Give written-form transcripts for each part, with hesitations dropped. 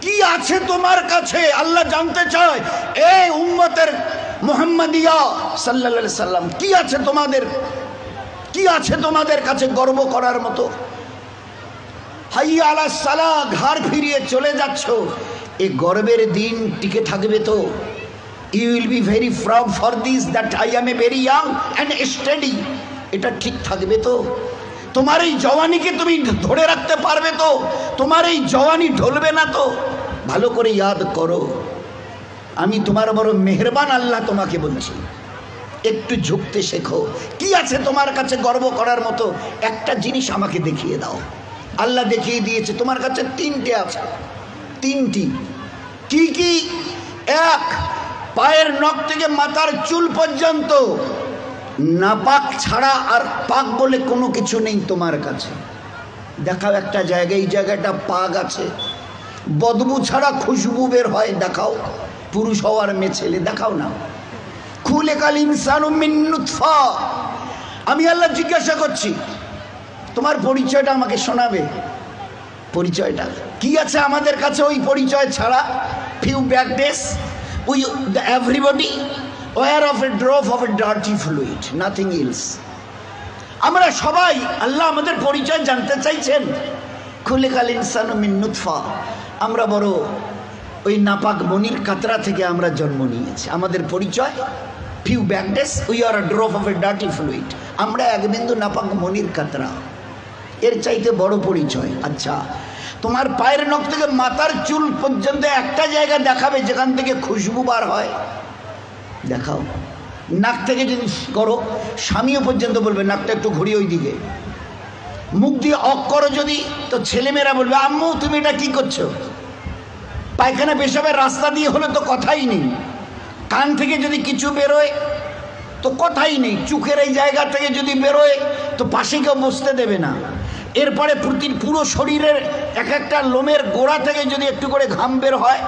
কি আছে তোমার কাছে আল্লাহ জানতে চায়। এই উম্মতের মুহাম্মাদিয়া সাল্লাল্লাহু আলাইহি সাল্লাম, কি আছে তোমাদের, কি আছে তোমাদের কাছে গর্ব করার মতো? হাইয়া আলাস সালাহ, ঘাড় ফিরিয়ে চলে যাচ্ছ, এই গর্বের দিন টিকে থাকবে তো? You will be very proud for this that I am a very young and steady. এটা ঠিক থাকবে তো? তোমার এই জওয়ানিকে তুমি ধরে রাখতে পারবে তো? তোমার এই জওয়ানি ঢলবে না তো? ভালো করে ইয়াদ করো, আমি তোমার বড় মেহেরবান আল্লাহ তোমাকে বলছি, একটু ঝুঁকতে শেখো। কি আছে তোমার কাছে গর্ব করার মতো? একটা জিনিস আমাকে দেখিয়ে দাও। আল্লাহ দেখিয়ে দিয়েছে তোমার কাছে তিনটে আছে, তিনটি। কি কি? এক, পায়ের নখ থেকে মাথার চুল পর্যন্ত নাপাক ছাড়া আর পাক বলে কোনো কিছু নেই তোমার কাছে। দেখাও একটা জায়গায়, এই জায়গাটা পাক আছে, বদবু ছাড়া খুশবু বের হয়, দেখাও। পুরুষ হওয়ার মেয়ে ছেলে দেখাও না। খুলিকাল ইনসানু মিন নুতফা। আমি আল্লাহ জিজ্ঞাসা করছি, তোমার পরিচয়টা আমাকে শোনাবে। পরিচয়টা কি আছে আমাদের কাছে ওই পরিচয় ছাড়া? Few back days we everybody were of a drop of a dirty fluid, nothing else. আমরা সবাই, আল্লাহ আমাদের পরিচয় জানতে চাইছেন। খুলিকাল ইনসানু মিন নুতফা, আমরা বড় ওই নাপাক মনির কাতরা থেকে আমরা জন্ম নিয়েছি। আমাদের পরিচয় few back days we are a drop of a dirty fluid, আমরা এক বিন্দু নাপাক মনির কাতরা। এর চাইতে বড় পরিচয়? আচ্ছা, তোমার পায়ের নখ থেকে মাথার চুল পর্যন্ত একটা জায়গা দেখাবে যেখান থেকে খুশবু বার হয়, দেখাও। নাক থেকে যদি করো, স্বামীও পর্যন্ত বলবে নাকটা একটু ঘুরিয়ে ওই দিকে। মুখ দিয়ে অক করো যদি, তো ছেলেমেয়েরা বলবে আম্মু তুমি এটা কি করছো? পায়খানা পেশাবের রাস্তা দিয়ে হলে তো কথাই নেই। কান থেকে যদি কিছু বেরোয় তো কথাই নেই। চোখের এই জায়গা থেকে যদি বেরোয় তো পাশে কেউ বসতে দেবে না। এরপরে পুরো শরীরের এক একটা লোমের গোড়া থেকে যদি একটু করে ঘাম বের হয়,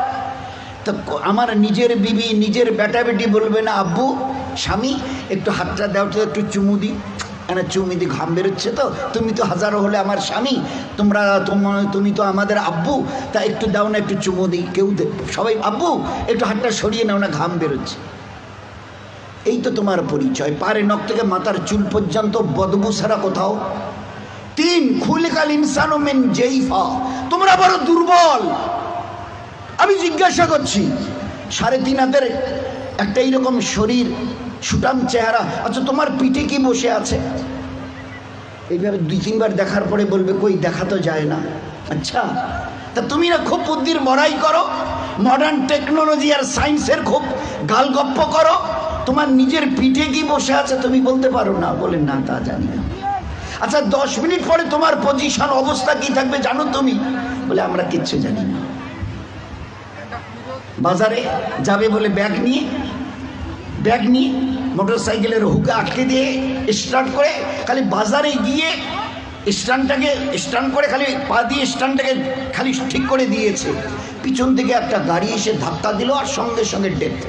তো আমার নিজের বিবি, নিজের বেটা বেটি বলবে না আব্বু, স্বামী একটু হাতটা দাও তো, একটু চুমু দিই, এনে চুমু দি, ঘাম বেরোচ্ছে তো, তুমি তো হাজারো হলে আমার স্বামী, তুমি তো আমাদের আব্বু, তা একটু দাও না, একটু চুমু দিই। কেউ সবাই আব্বু একটু হাতটা সরিয়ে নাও না, ঘাম বেরোচ্ছে। এই তো তোমার পরিচয়, পায়ের নখ থেকে মাথার চুল পর্যন্ত বদবু ছাড়া কোথাও। তিন, খুলিকাল ইনসানু মিন জাইফা, তোমরা বড় দুর্বল। আমি জিজ্ঞাসা করছি, 3.5 হাতের একটা এইরকম শরীর, সুটাম চেহারা, আচ্ছা তোমার পিঠে কি বসে আছে? এইভাবে 2-3 বার দেখার পরে বলবে কই, দেখা তো যায় না। আচ্ছা, তা তুমি না খুব বুদ্ধির বড়াই করো, মডার্ন টেকনোলজি আর সায়েন্সের খুব গালগপ্প করো, তোমার নিজের পিঠে কি বসে আছে তুমি বলতে পারো না? বলে না, তা জানি না। আচ্ছা 10 মিনিট পরে তোমার পজিশন, অবস্থা কি থাকবে জানো তুমি? বলে আমরা কিচ্ছু জানি না। বাজারে যাবে বলে ব্যাগ নিয়ে মোটর সাইকেলের হুকে আটকে দিয়ে স্টার্ট করে খালি বাজারে গিয়ে স্ট্যান্ড করে খালি পা দিয়ে স্ট্যান্ডটাকে খালি ঠিক করে দিয়েছে, পিছন থেকে একটা গাড়ি এসে ধাক্কা দিল আর সঙ্গে সঙ্গে ডেথ।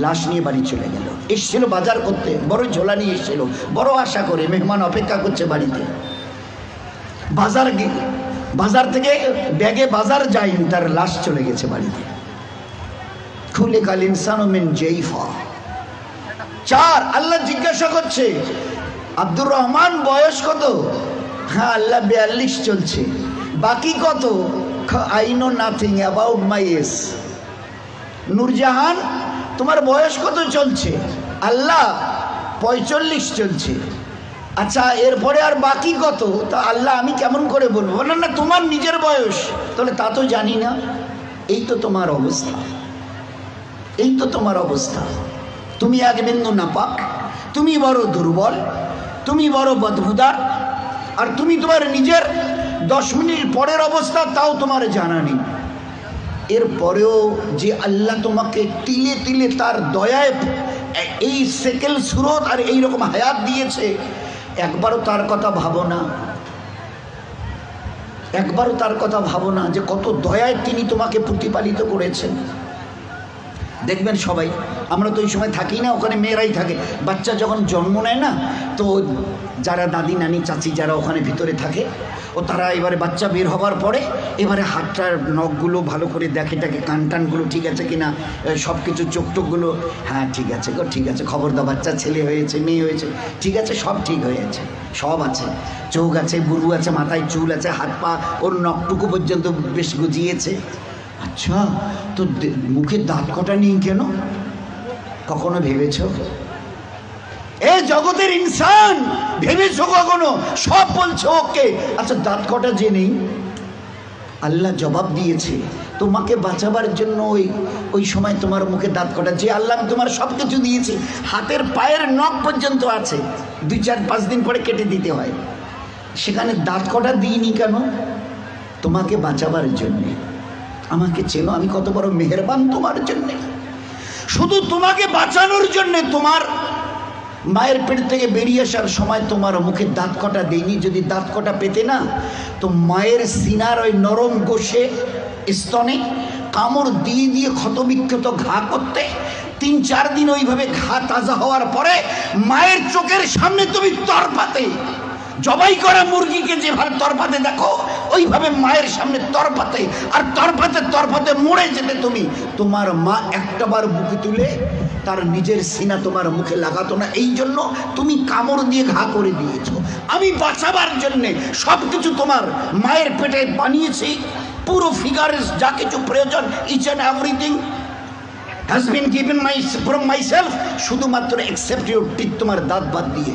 লাশ নিয়ে বাড়ি চলে গেল। এসছিল বাজার করতে, বড় ঝোলা নিয়ে এসছিল, বড় আশা করে মেহমান অপেক্ষা করছে বাড়িতে। বাজার থেকে ব্যাগে বাজার যায়নি, তার লাশ চলে গেছে বাড়িতে। খুলিকাল ইনসানু মিন জাইফা। 4, আল্লাহ জিজ্ঞাসা করছে আব্দুর রহমান বয়স কত? হ্যাঁ আল্লাহ 42 চলছে। বাকি কত? I know nothing about my age. Nurjahan তোমার বয়স কত চলছে? আল্লাহ 45 চলছে। আচ্ছা এরপরে আর বাকি কত? তা আল্লাহ আমি কেমন করে বলবো? না না তোমার নিজের বয়স, তাহলে তা তো জানি না। এই তো তোমার অবস্থা, এই তো তোমার অবস্থা। তুমি এক বিন্দু নাপাক, তুমি বড় দুর্বল, তুমি বড় বদবুদার, আর তুমি তোমার নিজের 10 মিনিট পরের অবস্থা তাও তোমার জানা নেই। এরপরেও যে আল্লাহ তোমাকে তিলে তিলে তার দয়ায় এই সেকেল সুরত আর এইরকম হায়াত দিয়েছে, একবারও তার কথা ভাবো না, একবারও তার কথা ভাবো না যে কত দয়ায় তিনি তোমাকে প্রতিপালিত করেছেন। দেখবেন সবাই, আমরা তো ওই সময় থাকি না, ওখানে মেয়েরাই থাকে। বাচ্চা যখন জন্ম নেয় না, তো যারা দাদি নানি চাচি যারা ওখানে ভিতরে থাকে, ও তারা এবারে বাচ্চা বের হবার পরে এবারে হাতটার নখগুলো ভালো করে দেখে টাকে, কান টানগুলো ঠিক আছে কিনা, সব কিছু চোখ টোকগুলো, হ্যাঁ ঠিক আছে গো ঠিক আছে, খবর দাও বাচ্চা ছেলে হয়েছে মেয়ে হয়েছে, ঠিক আছে সব ঠিক হয়েছে, সব আছে, চোখ আছে, বুরু আছে, মাথায় চুল আছে, হাত পা ওর নখটুকু পর্যন্ত বেশ গজিয়েছে। আচ্ছা, তো মুখে দাঁত কটা নেই কেন? কখনো ভেবেছ? এ জগতের ইনসান, ভেবেছো কখনো? সব বলছো ওকে, আচ্ছা দাঁত কটা যে নেই? আল্লাহ জবাব দিয়েছে তোমাকে বাঁচাবার জন্য। ওই সময় তোমার মুখে দাঁত কটা, যে আল্লাহ তোমার সব কিছু দিয়েছে, হাতের পায়ের নখ পর্যন্ত আছে, 2-4-5 দিন পরে কেটে দিতে হয়, সেখানে দাঁত কটা দিইনি কেন? তোমাকে বাঁচাবার জন্যে। আমাকে চেনো, আমি কত বড় মেহেরবান তোমার জন্যে। শুধু তোমাকে বাঁচানোর জন্যে তোমার মায়ের পেট থেকে বেরিয়ে আসার সময় তোমার মুখে দাঁত কটা দেয়নি। যদি দাঁত কটা পেতে না, তো মায়ের সিনার ওই নরম গোশে স্তনে কামড় দিয়ে দিয়ে ক্ষতবিক্ষত ঘা করতে, 3-4 দিন ওইভাবে ঘা তাজা হওয়ার পরে মায়ের চোখের সামনে তুমি তরপাতে, জবাই করা মুরগিকে যেভাবে তরপাতে দেখো, ওইভাবে মায়ের সামনে তরপাতে, আর তরপাতে তরপাতে মরে যেতে তুমি। তোমার মা একটাবার বুকে তুলে তার নিজের সিনা তোমার মুখে লাগাতো না, এই জন্য তুমি কামড় দিয়ে ঘা করে দিয়েছো। আমি বাঁচাবার জন্যে সব কিছু তোমার মায়ের পেটে বানিয়েছি, পুরো ফিগারের যা কিছু প্রয়োজন, each and everything has been given from myself, শুধুমাত্র except your teeth, তোমার দাঁত বাদ দিয়ে,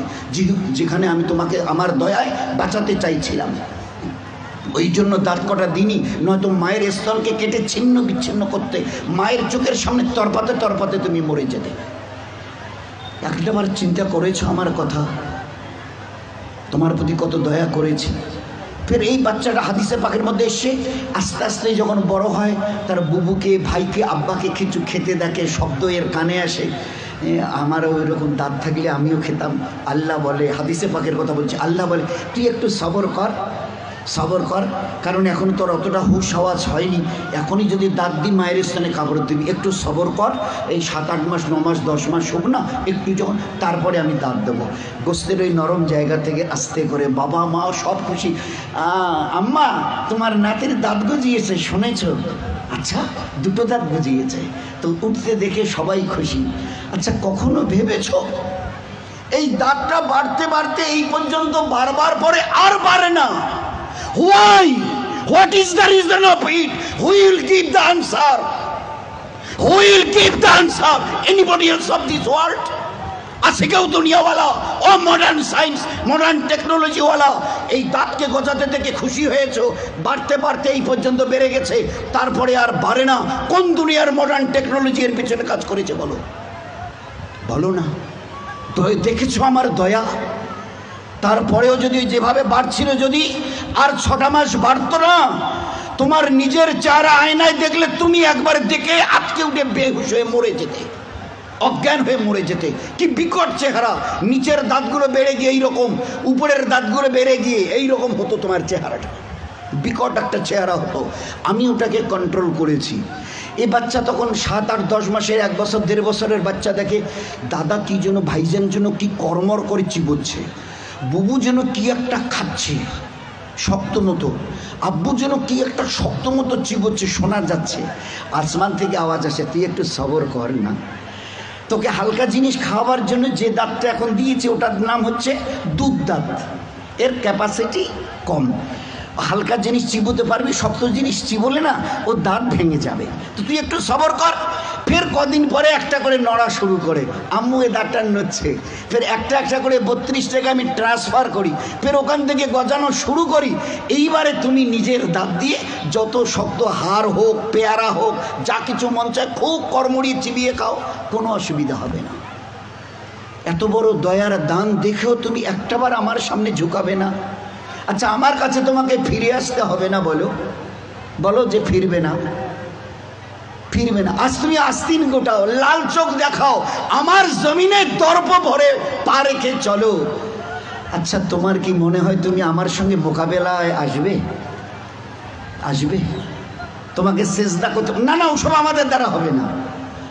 যেখানে আমি তোমাকে আমার দয়ায় বাঁচাতে চাইছিলাম, ওই জন্য দাঁত কটা দিনই, নয়তো মায়ের স্তনকে কেটে ছিন্ন বিচ্ছিন্ন করতে, মায়ের চোখের সামনে তরপাতে তরপাতে তুমি মরে যেতে। একটাবার চিন্তা করেছো আমার কথা? তোমার প্রতি কত দয়া করেছি। ফের এই বাচ্চাটা হাদিসে পাকের মধ্যে এসে আস্তে আস্তে যখন বড় হয়, তার বুবুকে, ভাইকে, আব্বাকে কিছু খেতে দেখে, শব্দ এর কানে আসে, আমারও ওই রকম দাঁত থাকলে আমিও খেতাম। আল্লাহ বলে, হাদিসে পাকের কথা বলছে, আল্লাহ বলে তুই একটু সবর কর, সবর কর, কারণ এখন তোর অতটা হুশ আওয়াজ হয়নি, এখনই যদি দাঁত দি মায়ের স্থানে কাপড় দিবি, একটু সবর কর, এই 7-8 মাস 9 মাস 10 মাস হোক না, একটু যখন, তারপরে আমি দাঁত দেবো। গোস্তের ওই নরম জায়গা থেকে আস্তে করে বাবা মা সব খুশি, আম্মা তোমার নাতির দাঁত গজিয়েছে শুনেছ? আচ্ছা, 2টো দাঁত গজিয়েছে, তো উঠতে দেখে সবাই খুশি। আচ্ছা, কখনো ভেবেছ এই দাঁতটা বাড়তে বাড়তে এই পর্যন্ত বারবার পরে আর বাড়ে না? Why? What is the reason of it? Who will give the answer? Who will give the answer? Anybody else of this world? আছে কেউ দুনিয়াওয়ালা ও মডার্ন সায়েন্স মডার্ন টেকনোলজিওয়ালা এই দাঁতকে গজাতে থেকে খুশি হয়েছো? বাড়তে বাড়তে এই পর্যন্ত বেড়ে গেছে, তারপরে আর বাড়ে না। কোন দুনিয়ার মডার্ন টেকনোলজি এর পিছনে কাজ করেছে বলো? বলো না। দেখেছো আমার দয়া? তারপরেও যদি যেভাবে বাড়ছিল, যদি আর 6টা মাস বাড়তো না, তোমার নিজের চেহারা আয়নায় দেখলে তুমি একবার দেখে আটকে উঠে বেহুশ হয়ে মরে যেতে, অজ্ঞান হয়ে মরে যেতে। কি বিকট চেহারা, নিচের দাঁতগুলো বেড়ে গিয়ে এইরকম, উপরের দাঁতগুলো বেড়ে গিয়ে এইরকম হতো তোমার চেহারাটা, বিকট একটা চেহারা হতো। আমি ওটাকে কন্ট্রোল করেছি। এই বাচ্চা তখন 7-8-10 মাসের, 1 বছর 1.5 বছরের বাচ্চা দেখে দাদা কি যেন, ভাইজান যেন কি কর্মর করে চিবোচ্ছে, বুবু যেন কি একটা খাচ্ছে শক্ত মতো, আব্বু যেন কি একটা শক্ত মতো চিবোচ্ছে, শোনা যাচ্ছে। আসমান থেকে আওয়াজ আসে, তুই একটু সবর কর না, তোকে হালকা জিনিস খাওয়াবার জন্য যে দাঁতটা এখন দিয়েছে ওটার নাম হচ্ছে দুধ দাঁত, এর ক্যাপাসিটি কম, হালকা জিনিস চিবোতে পারবি, শক্ত জিনিস চিবোলে না ও দাঁত ভেঙে যাবে, তো তুই একটু সবর কর। ফের কদিন পরে একটা করে নড়া শুরু করে, আম্মু এ দাঁতটা নড়ছে, ফের একটা একটা করে 32 টাকা আমি ট্রান্সফার করি, ফের ওখান থেকে গজানো শুরু করি। এইবারে তুমি নিজের দাঁত দিয়ে যত শক্ত হাড় হোক, পেয়ারা হোক, যা কিছু মন চায় খুব কড়মড়িয়ে চিবিয়ে খাও, কোনো অসুবিধা হবে না। এত বড় দয়ার দান দেখেও তুমি একটাবার আমার সামনে ঝুঁকাবে না? আচ্ছা, আমার কাছে তোমাকে ফিরে আসতে হবে না? বলো বলো যে ফিরবে না, ফিরবে না। আজ তুমি আস্তিন গোটাও, লাল চোখ দেখাও, আমার জমিনে দর্প ভরে পা রেখে চলো। আচ্ছা, তোমার কি মনে হয় তুমি আমার সঙ্গে মোকাবেলায় আসবে? আসবে? তোমাকে সেজদা করতে না, না, ওসব আমাদের দ্বারা হবে না।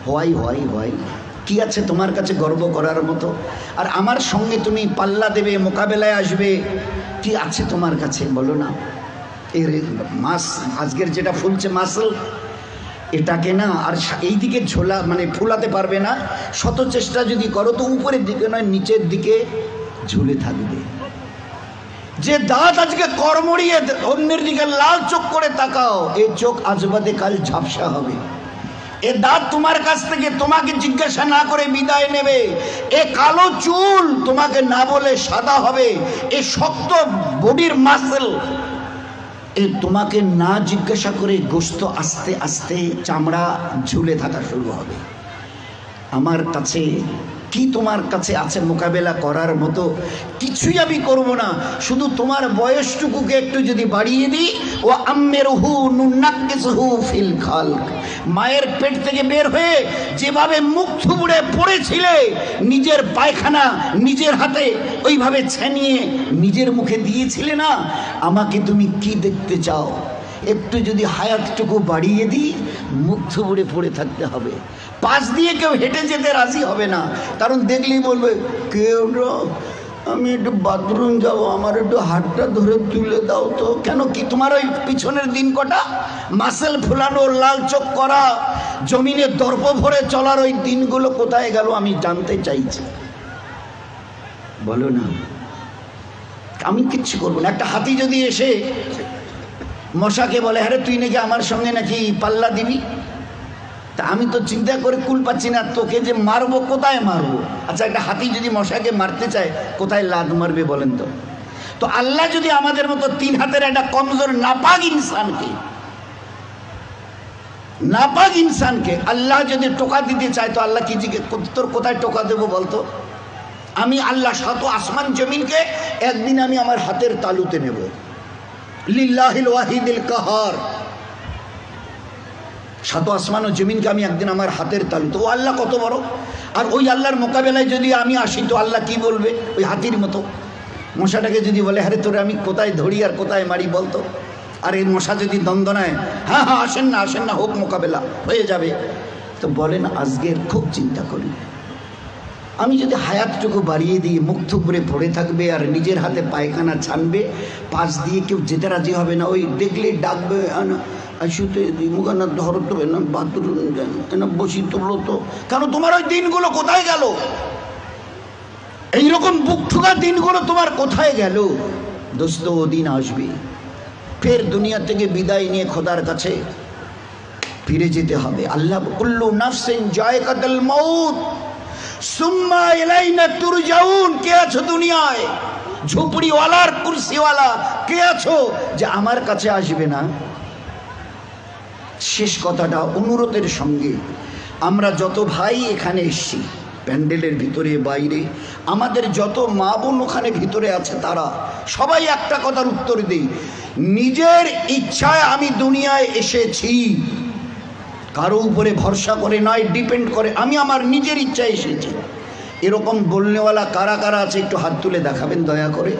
হোয়াই হোয়াই হোয়াই, কি আছে তোমার কাছে গর্ব করার মতো? আর আমার সঙ্গে তুমি পাল্লা দেবে, মোকাবেলায় আসবে, কি আছে তোমার কাছে বলো না? এর মাস আজকের যেটা ফুলছে মাসল, এটাকে না আর এই দিকে ঝোলা মানে ফুলাতে পারবে না। শত চেষ্টা যদি করো তো উপরের দিকে নয় নিচের দিকে ঝুলে থাকবে। যে দাঁত আজকে কর্মড়িয়ে অন্যের দিকে লাল চোখ করে তাকাও, এই চোখ আজ বাদে কাল ঝাপসা হবে। এ দাঁত তোমার কাছ থেকে তোমাকে জিজ্ঞাসা না করে বিদায় নেবে। এ কালো চুল তোমাকে না বলে সাদা হবে। এ শক্ত বডির মাসল এ তোমাকে না জিজ্ঞাসা করে গোস্ত আস্তে আস্তে চামড়া ঝুলে থাকা শুরু হবে। আমার কাছে কি তোমার কাছে আছে মোকাবেলা করার মতো? কিছুই আমি করব না, শুধু তোমার বয়সটুকুকে একটু যদি বাড়িয়ে দিই। ও আম্মেরহু নুন্নাক্কিসহু ফিল খালক, মায়ের পেট থেকে বের হয়ে যেভাবে মুখ থুবড়ে পড়েছিলে, নিজের পায়খানা নিজের হাতে ওইভাবে ছেনিয়ে নিজের মুখে দিয়েছিলে না, আমাকে তুমি কি দেখতে চাও? একটু যদি হায়াতটুকু বাড়িয়ে দিই, মুখ থুবড়ে পড়ে থাকতে হবে। পাশ দিয়ে কেউ হেঁটে যেতে রাজি হবে না, কারণ দেখলেই বলবে কেউ আমি একটু বাথরুম যাব, আমার একটু হাতটা ধরে তুলে দাও তো। কেন কি তোমার ওই পিছনের দিন কটা মাসেল ফুলানো, লাল চোখ করা, জমিনে দর্প ভরে চলার ওই দিনগুলো কোথায় গেল আমি জানতে চাইছি। বলো না, আমি কিচ্ছু করবো না। একটা হাতি যদি এসে মশাকে বলে হ্যাঁ তুই নাকি আমার সঙ্গে নাকি পাল্লা দিবি, তা আমি তো চিন্তা করে কুল পাচ্ছি না, তোকে যে মারবো কোথায় মারবো? আচ্ছা, একটা হাতি যদি মশাকে মারতে চায় কোথায় লাদ মারবে বলেন তো? তো আল্লাহ যদি আমাদের মতো 3 হাতের একটা কমজোর নাপাক ইনসানকে আল্লাহ যদি টোকা দিতে চায়, তো আল্লাহ কি তোর কোথায় টোকা দেবো বলতো? আমি আল্লাহ শত আসমান জমিনকে একদিন আমি আমার হাতের তালুতে নেব। লিল্লাহিল ওয়াহিদিল কাহার, শত আসমান ও জমিনকে আমি একদিন আমার হাতের তালুতে। ও আল্লাহ কত বড়! আর ওই আল্লাহর মোকাবেলায় যদি আমি আসি তো আল্লাহ কি বলবে? ওই হাতির মতো মশাটাকে যদি বলে হ্যাঁ তোরে আমি কোথায় ধরি আর কোথায় মারি বলতো? আর এই মশা যদি দ্বন্দ্ব নেয়, হ্যাঁ হ্যাঁ আসেন না, হোক মোকাবেলা হয়ে যাবে। তো বলেন আজকের খুব চিন্তা করি, আমি যদি হায়াতটুকু বাড়িয়ে দিই, মুখ থুবড়ে পড়ে থাকবে আর নিজের হাতে পায়খানা ছানবে, পাশ দিয়ে কেউ যেতে রাজি হবে না। ওই দেখলে ডাকবে শুতে মুখানা ধরো তো না, বাথরুম না বসি তোলো তো। কেন তোমার ওই দিনগুলো কোথায় গেল? এইরকম বুক ঠুকা দিনগুলো তোমার কোথায় গেল? দোস্ত, ও দিন আসবে, ফের দুনিয়া থেকে বিদায় নিয়ে খোদার কাছে ফিরে যেতে হবে। আল্লাহ কুল্লু নাফসিন যায়কাতুল মাউত সুম্মা ইলাইনা তুরজাউন। কে আছো দুনিয়ায়? ঝুপড়িওয়ালার কুরসিওয়ালা কে আছো যে আমার কাছে আসবে না? শেষ কথাটা অনুরোধের সঙ্গে, আমরা যত ভাই এখানে এসছি, প্যান্ডেলের ভিতরে বাইরে, আমাদের যত মা বোন ওখানে ভিতরে আছে, তারা সবাই একটা কথার উত্তর দিই, নিজের ইচ্ছায় আমি দুনিয়ায় এসেছি, কারো উপরে ভরসা করে নয়, ডিপেন্ড করে। আমি আমার নিজের ইচ্ছায় এসেছি। এরকম বলনেওয়ালা কারা কারা আছে একটু হাত তুলে দেখাবেন দয়া করে।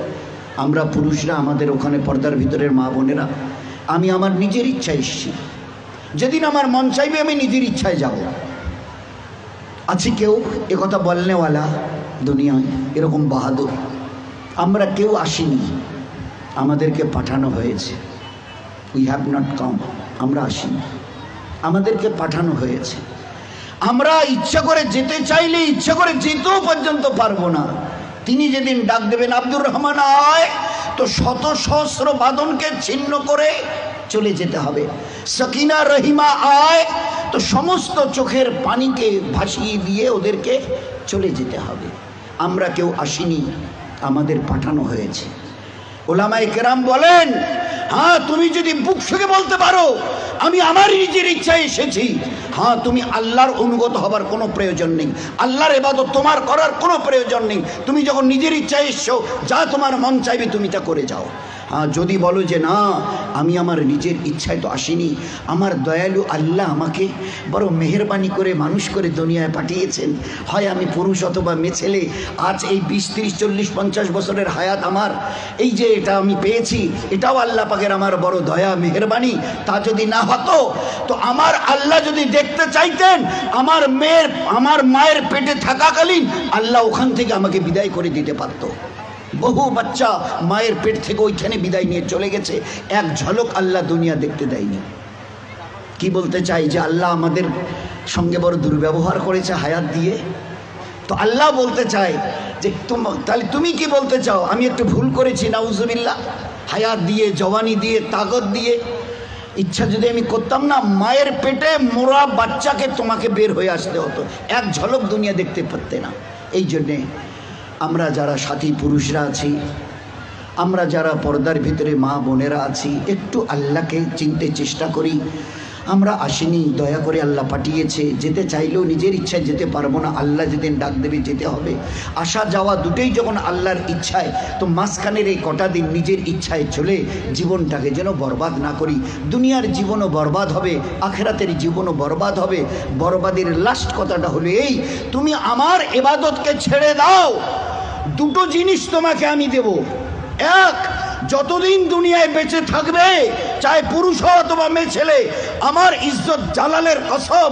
আমরা পুরুষরা, আমাদের ওখানে পর্দার ভিতরের মা বোনেরা, আমি আমার নিজের ইচ্ছায় এসেছি, যেদিন আমার মন চাইবে আমি নিজের ইচ্ছায় যাব। আছে কেউ একথা বলনেওয়ালা দুনিয়ায় এরকম বাহাদুর? আমরা কেউ আসিনি, আমাদেরকে পাঠানো হয়েছে। উই হ্যাভ নট কাম, আমরা আসিনি, আমাদেরকে পাঠানো হয়েছে। আমরা ইচ্ছা করে যেতে চাইলে ইচ্ছা করে যেতেও পর্যন্ত পারবো না। তিনি যেদিন ডাক দেবেন আব্দুর রহমান আয়, তো শত সহস্র বাঁধনকে ছিন্ন করে চলে যেতে হবে। সকিনা রহিমা আয়, তো সমস্ত চোখের পানিকে ভাসিয়ে দিয়ে ওদেরকে চলে যেতে হবে। আমরা কেউ আসিনি, আমাদের পাঠানো হয়েছে। ওলামায়ে কেরাম বলেন, হ্যাঁ তুমি যদি বুক ফুঁকে বলতে পারো আমি আমার নিজের ইচ্ছায় এসেছি, হ্যাঁ তুমি আল্লাহর অনুগত হবার কোনো প্রয়োজন নেই, আল্লাহর ইবাদত তোমার করার কোনো প্রয়োজন নেই। তুমি যখন নিজের ইচ্ছায় এসছো, যা তোমার মন চাইবে তুমি তা করে যাও। হ্যাঁ, যদি বলো যে না আমি আমার নিজের ইচ্ছায় তো আসিনি, আমার দয়ালু আল্লাহ আমাকে বড় মেহেরবানি করে মানুষ করে দুনিয়ায় পাঠিয়েছেন, হয় আমি পুরুষ অথবা মেয়ে ছেলে, আজ এই 20, 30, 40, 50 বছরের হায়াত আমার, এই যে এটা আমি পেয়েছি, এটাও আল্লাহ পাকের আমার বড় দয়া মেহেরবানি। তা যদি না হতো তো আমার আল্লাহ যদি দেখতে চাইতেন আমার মায়ের পেটে থাকাকালীন আল্লাহ ওখান থেকে আমাকে বিদায় করে দিতে পারতো। বহু বাচ্চা মায়ের পেট থেকে ওইখানে বিদায় নিয়ে চলে গেছে, এক ঝলক আল্লাহ দুনিয়া দেখতে দেয়নি। কি বলতে চাই যে আল্লাহ আমাদের সঙ্গে বড় দুর্ব্যবহার করেছে হায়াত দিয়ে। তো আল্লাহ বলতে চায় যে তাহলে তুমি কি বলতে চাও আমি একটু ভুল করেছি? নাউজুবিল্লাহ। হায়াত দিয়ে, জওয়ানি দিয়ে, তাগত দিয়ে, ইচ্ছা যদি আমি করতাম না, মায়ের পেটে মোরা বাচ্চাকে তোমাকে বের হয়ে আসতে হতো, এক ঝলক দুনিয়া দেখতে পারতে না। এই জন্যে আমরা যারা সাথী পুরুষরা আছি, আমরা যারা পর্দার ভিতরে মা বোনেরা আছি, একটু আল্লাহকে চিনতে চেষ্টা করি। আমরা আসিনি, দয়া করে আল্লাহ পাঠিয়েছে। যেতে চাইলেও নিজের ইচ্ছায় যেতে পারবো না, আল্লাহ যেদিন ডাক দেবে যেতে হবে। আসা যাওয়া দুটোই যখন আল্লাহর ইচ্ছায়, তো মাঝখানের এই কটা দিন নিজের ইচ্ছায় চলে জীবনটাকে যেন বরবাদ না করি। দুনিয়ার জীবনও বরবাদ হবে, আখেরাতের জীবনও বরবাদ হবে। বরবাদের লাস্ট কথাটা হলো এই, তুমি আমার ইবাদতকে ছেড়ে দাও, দুটো জিনিস তোমাকে আমি দেব। এক, যতদিন দুনিয়ায় বেঁচে থাকবে, চাहे পুরুষ হও অথবা মেয়ে ছেলে, আমার ইজ্জত জালালের কসম,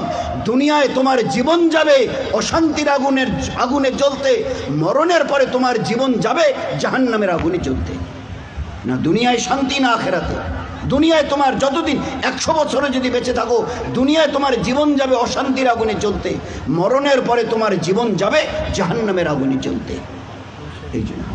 দুনিয়ায় তোমার জীবন যাবে অশান্তির আগুনে জ্বলতে, মরণের পরে তোমার জীবন যাবে জাহান্নামের আগুনে জ্বলতে। না দুনিয়ায় শান্তি, না আখেরাতে। দুনিয়ায় তোমার যতদিন 100 বছরে যদি বেঁচে থাকো, দুনিয়ায় তোমার জীবন যাবে অশান্তির আগুনে জ্বলতে, মরণের পরে তোমার জীবন যাবে জাহান্নামের আগুনে জ্বলতে। এই জন্য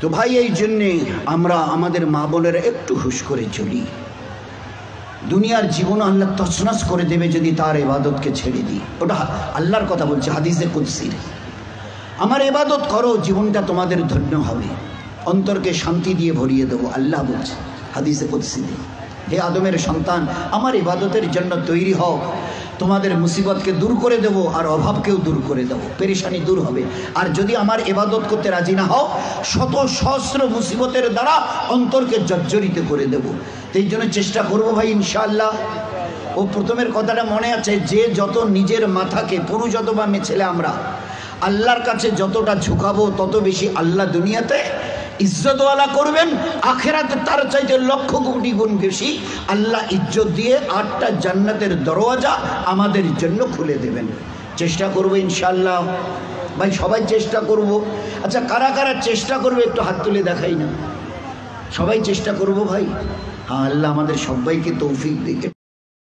তো ভাই, এই জন্যে আমরা আমাদের মা বোনেরা একটু হুঁশ করে চলি। দুনিয়ার জীবন আল্লাহ তছনছ করে দেবে যদি তার ইবাদতকে ছেড়ে দিই। ওটা আল্লাহর কথা বলছে হাদিসে কুদসির। আমার ইবাদত করো, জীবনটা তোমাদের ধন্য হবে, অন্তরকে শান্তি দিয়ে ভরিয়ে দেবো। আল্লাহ বলছে হাদিসে কুদসিতে, হে আদমের সন্তান, আমার ইবাদতের জন্য তৈরি হও, তোমাদের মুসিবতকে দূর করে দেব, আর অভাবকেও দূর করে দেব, পেরেশানি দূর হবে। আর যদি আমার ইবাদত করতে রাজি না হও, শত সহস্র মুসিবতের দ্বারা অন্তরকে জর্জরিত করে দেব। এই জন্য চেষ্টা করব ভাই ইনশাআল্লাহ। ও প্রথমের কথাটা মনে আছে, যে যত নিজের মাথাকে, পুরুষ অথবা মেয়ে ছেলে, আমরা আল্লাহর কাছে যতটা ঝুঁকাবো, তত বেশি আল্লাহ দুনিয়াতে ইজ্জতওয়ালা করবেন, আখেরাতে তার চাইতে লক্ষ কোটি গুণ বেশি আল্লাহ ইজ্জত দিয়ে 8টা জান্নাতের দরওয়াজা আমাদের জন্য খুলে দেবেন। চেষ্টা করবো ইনশাআল্লাহ ভাই, সবাই চেষ্টা করব। আচ্ছা, কারা কারা চেষ্টা করবে একটু হাত তুলে দেখাই না। সবাই চেষ্টা করব ভাই। হ্যাঁ, আল্লাহ আমাদের সবাইকে তৌফিক দিকে।